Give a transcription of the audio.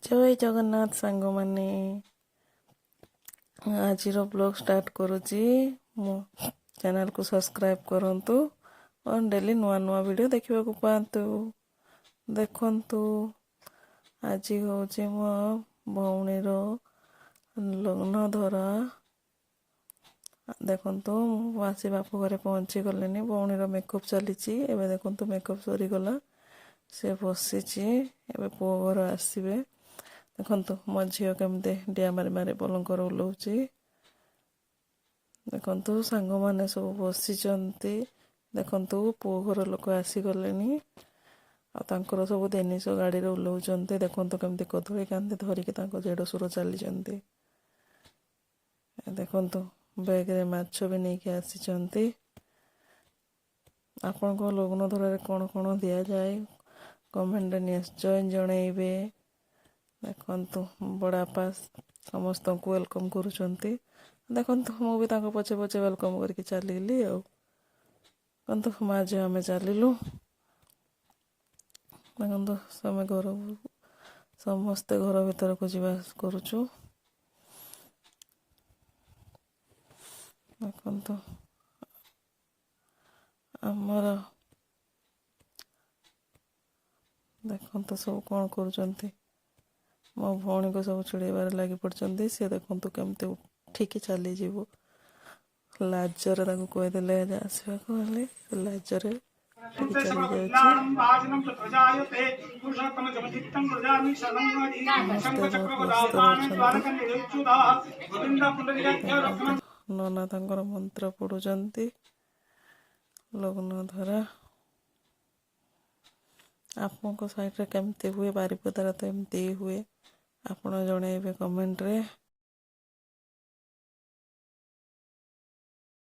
जय जगन्नाथ सांग माने आज ब्लॉग स्टार्ट करुच्ची मो चैनल को सब्सक्राइब करंतु और डेली नुआ नुआ वीडियो देखा पातु देखंतु आज हूँ मो भौणीर लग्न धरा देखंतु आसी बाप घरे पहुँची गले भौणीर मेकअप चली एवं देखंतु मेकअप सरीगला से बसीची एवं पुओ घर आसवे देखंतु मो झील केमती डिया मारी मारी पलंकर ओह्लौची देखंतु सांग माने सब बसिचंती देखंतु पुओ घर लोक आसीगले आर सब जिनिस गाड़ी रे ओह्लौचंती देखंतु केमती कदली कांदी धरिकी जेड़सुर चली देखंतु बैग रे माछ भी नहीं आसीचंती आपन को लग्न धरारे कौन कौन दिया जाए कमेंट निश्चय जनइबे देखंतु बड़ापा समस्त को वेलकम करुचंती देखंतु मु भी तांको पछे पछे वेलकम करके चलीली देखंतु माँ झील आम चलिलु देखंतु समय घर समस्ते घर भीतर को जीवा करुचु देखंतु आमर देखंतु सब कौन करुचंती मो भौणी को सब चिड़ेबार लगी पड़ते सी देखु केमती उठिकी चली जीव लाजरे कहीदेले आसवा लाजरे चली नना तांकर मंत्र पढ़ुचंती लग्न धरा आपको साइड रे केमती हुए बारिपदार तो एमती हुए आपण जणेबे कमेंट रे।